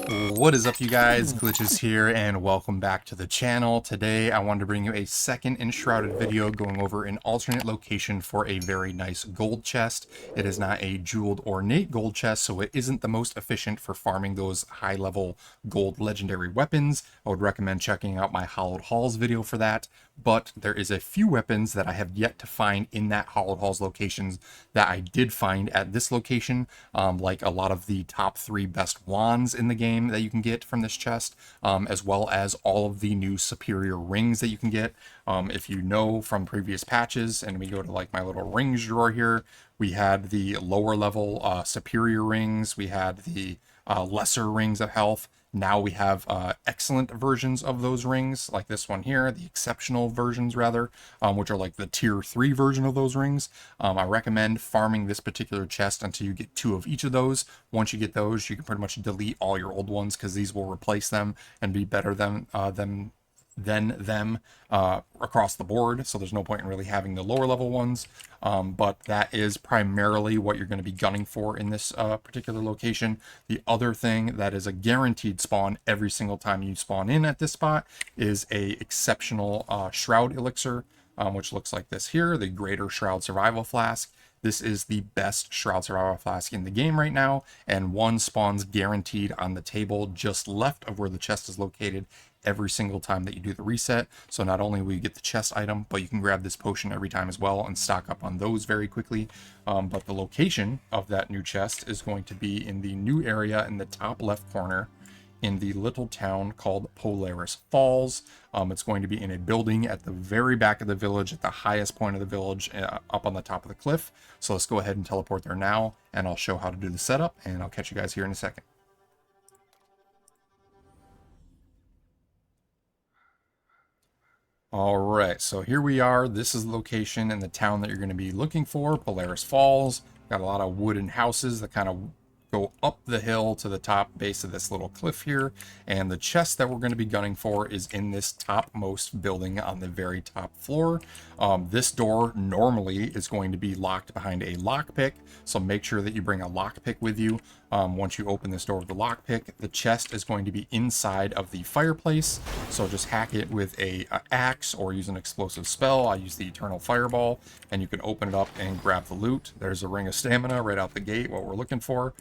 What is up, you guys? Glitches here, and welcome back to the channel. Today I wanted to bring you a second Enshrouded video going over an alternate location for a very nice gold chest. It is not a jeweled ornate gold chest, so it isn't the most efficient for farming those high level gold legendary weapons. I would recommend checking out my Hollowed Halls video for that, but there is a few weapons that I have yet to find in that Hollowed Halls locations that I did find at this location, like a lot of the top 3 best wands in the game that you can get from this chest, as well as all of the new superior rings that you can get. If you know from previous patches, and we go to like my little rings drawer here, we had the lower level superior rings, we had the lesser rings of health. Now we have excellent versions of those rings, like this one here, the exceptional versions rather, which are like the tier 3 version of those rings. I recommend farming this particular chest until you get 2 of each of those. Once you get those, you can pretty much delete all your old ones because these will replace them and be better than them across the board, so there's no point in really having the lower level ones, but that is primarily what you're going to be gunning for in this particular location. The other thing that is a guaranteed spawn every single time you spawn in at this spot is a exceptional shroud elixir, which looks like this here, the greater shroud survival flask. This is the best Shroud Survival Flask in the game right now, and one spawns guaranteed on the table just left of where the chest is located every single time that you do the reset. So not only will you get the chest item, but you can grab this potion every time as well and stock up on those very quickly. But the location of that new chest is going to be in the new area in the top left corner in the little town called Polaris Falls. It's going to be in a building at the very back of the village, at the highest point of the village, up on the top of the cliff. So let's go ahead and teleport there now, and I'll show how to do the setup, and I'll catch you guys here in a second. All right, so here we are. This is the location in the town that you're going to be looking for, Polaris Falls. Got a lot of wooden houses that kind of go up the hill to the top base of this little cliff here, and the chest that we're going to be gunning for is in this topmost building on the very top floor. This door normally is going to be locked behind a lockpick, so make sure that you bring a lockpick with you. Once you open this door with the lockpick, the chest is going to be inside of the fireplace, so just hack it with a axe or use an explosive spell. I use the Eternal Fireball, and you can open it up and grab the loot. There's a ring of stamina right out the gate, what we're looking for.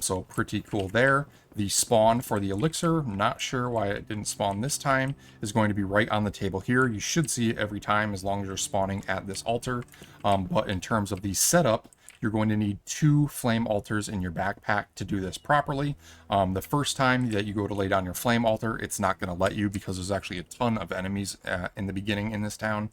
So pretty cool there. The spawn for the elixir, not sure why it didn't spawn this time, is going to be right on the table here. You should see it every time as long as you're spawning at this altar. But in terms of the setup, you're going to need 2 flame altars in your backpack to do this properly. The first time that you go to lay down your flame altar, it's not going to let you because there's actually a ton of enemies in the beginning in this town,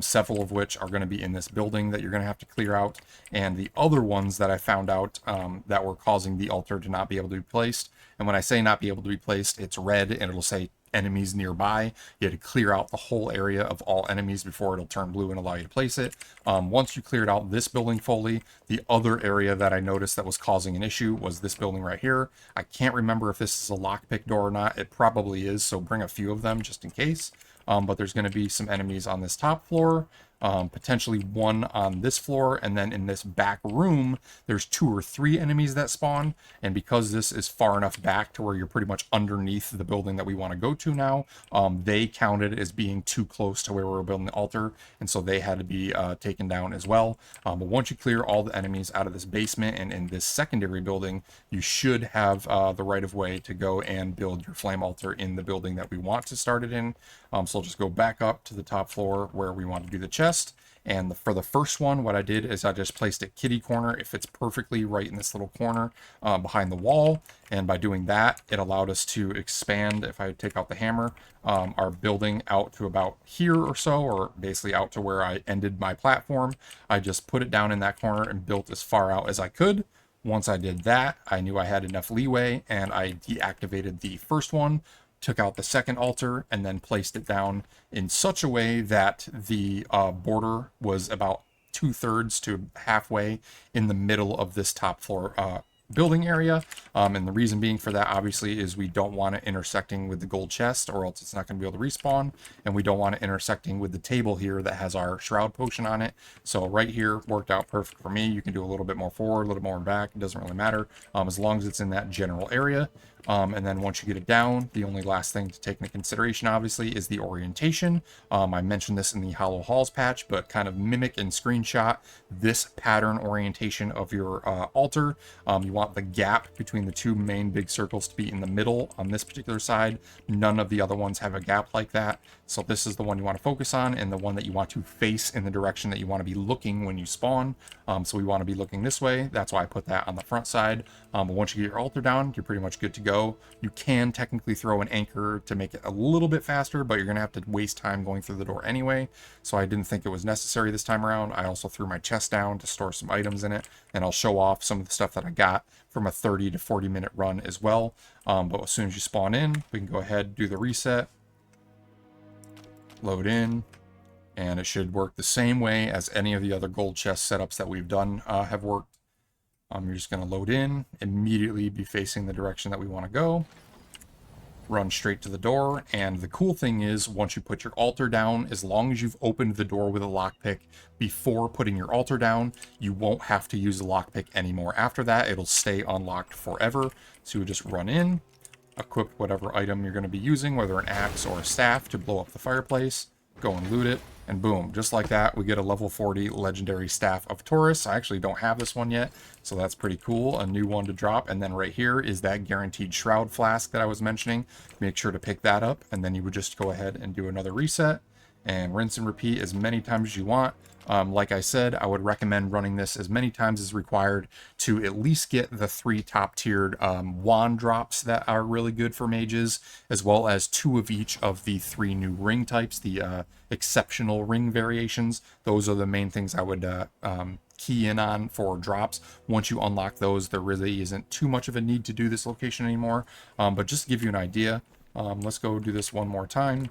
several of which are going to be in this building that you're going to have to clear out. And the other ones that I found out that were causing the altar to not be able to be placed, and when I say not be able to be placed, it's red and it'll say enemies nearby. You had to clear out the whole area of all enemies before it'll turn blue and allow you to place it. Once you cleared out this building fully, the other area that I noticed that was causing an issue was this building right here. I can't remember if this is a lockpick door or not. It probably is, so bring a few of them just in case. But there's going to be some enemies on this top floor, potentially one on this floor, and then in this back room there's 2 or 3 enemies that spawn. And because this is far enough back to where you're pretty much underneath the building that we want to go to now, they counted as being too close to where we were building the altar, and so they had to be taken down as well. But once you clear all the enemies out of this basement and in this secondary building, you should have the right of way to go and build your flame altar in the building that we want to start it in. So I'll just go back up to the top floor where we want to do the chest. And for the first one, what I did is I just placed a kitty corner. It fits perfectly right in this little corner behind the wall. And by doing that, it allowed us to expand, if I take out the hammer, our building out to about here or so, or basically out to where I ended my platform. I just put it down in that corner and built as far out as I could. Once I did that, I knew I had enough leeway, and I deactivated the first one, took out the second altar, and then placed it down in such a way that the border was about 2/3 to halfway in the middle of this top floor building area. And the reason being for that, obviously, is we don't want it intersecting with the gold chest, or else it's not going to be able to respawn. And we don't want it intersecting with the table here that has our shroud potion on it. So right here worked out perfect for me. You can do a little bit more forward, a little more back. It doesn't really matter, as long as it's in that general area. And then once you get it down, the only last thing to take into consideration, obviously, is the orientation. I mentioned this in the Hollow Halls patch, but kind of mimic and screenshot this pattern orientation of your altar. You want the gap between the two main big circles to be in the middle on this particular side. None of the other ones have a gap like that. So this is the one you want to focus on, and the one that you want to face in the direction that you want to be looking when you spawn. So we want to be looking this way. That's why I put that on the front side. But once you get your altar down, you're pretty much good to go. You can technically throw an anchor to make it a little bit faster, but you're going to have to waste time going through the door anyway. So I didn't think it was necessary this time around. I also threw my chest down to store some items in it, and I'll show off some of the stuff that I got from a 30 to 40 minute run as well. But as soon as you spawn in, we can go ahead, do the reset, load in, and it should work the same way as any of the other gold chest setups that we've done have worked. You're just going to load in, immediately be facing the direction that we want to go, run straight to the door. And the cool thing is, once you put your altar down, as long as you've opened the door with a lockpick before putting your altar down, you won't have to use the lockpick anymore. After that, it'll stay unlocked forever. So you just run in, equip whatever item you're going to be using, whether an axe or a staff, to blow up the fireplace, go and loot it, and boom, just like that, we get a level 40 legendary Staff of Taurus. I actually don't have this one yet, so that's pretty cool, a new one to drop. And then right here is that guaranteed shroud flask that I was mentioning. Make sure to pick that up, and then you would just go ahead and do another reset and rinse and repeat as many times as you want. Like I said, I would recommend running this as many times as required to at least get the 3 top-tiered wand drops that are really good for mages, as well as 2 of each of the 3 new ring types, the exceptional ring variations. Those are the main things I would key in on for drops. Once you unlock those, there really isn't too much of a need to do this location anymore. But just to give you an idea, let's go do this one more time.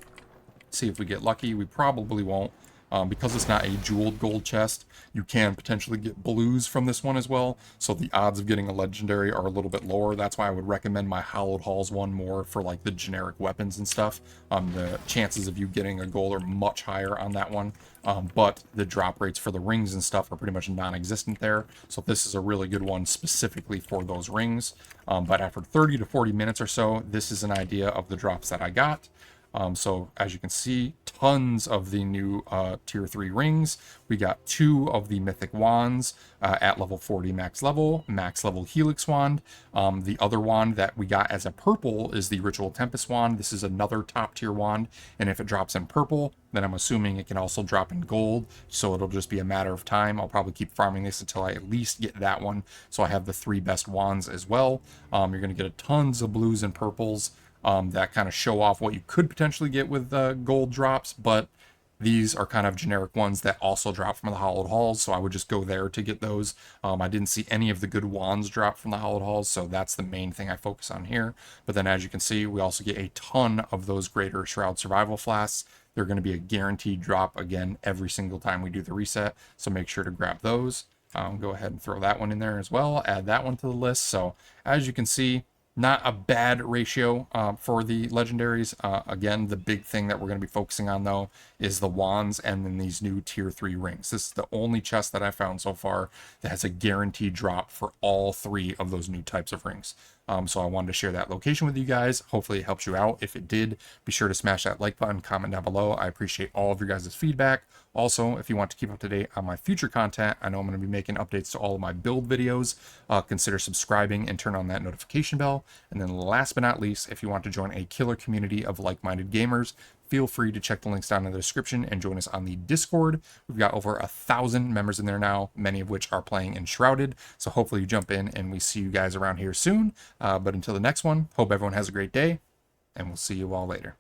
See if we get lucky. We probably won't. Because it's not a jeweled gold chest, you can potentially get blues from this one as well, so the odds of getting a legendary are a little bit lower. That's why I would recommend my Hallowed Halls one more for like the generic weapons and stuff. The chances of you getting a gold are much higher on that one, but the drop rates for the rings and stuff are pretty much non-existent there, so this is a really good one specifically for those rings. But after 30 to 40 minutes or so, this is an idea of the drops that I got. So as you can see, tons of the new tier 3 rings. We got 2 of the mythic wands at level 40 max level helix wand. The other wand that we got as a purple is the ritual tempest wand. This is another top tier wand, and if it drops in purple, then I'm assuming it can also drop in gold, so it'll just be a matter of time. I'll probably keep farming this until I at least get that one, so I have the 3 best wands as well. You're going to get tons of blues and purples that kind of show off what you could potentially get with gold drops, but these are kind of generic ones that also drop from the Hallowed Halls, so I would just go there to get those. I didn't see any of the good wands drop from the Hallowed Halls, so that's the main thing I focus on here. But then as you can see, we also get a ton of those greater Shroud Survival Flasks. They're going to be a guaranteed drop again every single time we do the reset, so make sure to grab those. Go ahead and throw that one in there as well, add that one to the list. So as you can see, not a bad ratio for the legendaries. Again, the big thing that we're going to be focusing on, though, is the wands and then these new tier 3 rings. This is the only chest that I found so far that has a guaranteed drop for all 3 of those new types of rings. So I wanted to share that location with you guys. Hopefully it helps you out. If it did, be sure to smash that like button, comment down below. I appreciate all of your guys' feedback. Also, if you want to keep up to date on my future content, I know I'm going to be making updates to all of my build videos. Consider subscribing and turn on that notification bell. And then last but not least, if you want to join a killer community of like-minded gamers, feel free to check the links down in the description and join us on the Discord. We've got over 1,000 members in there now, many of which are playing Enshrouded. So hopefully you jump in and we see you guys around here soon. But until the next one, hope everyone has a great day, and we'll see you all later.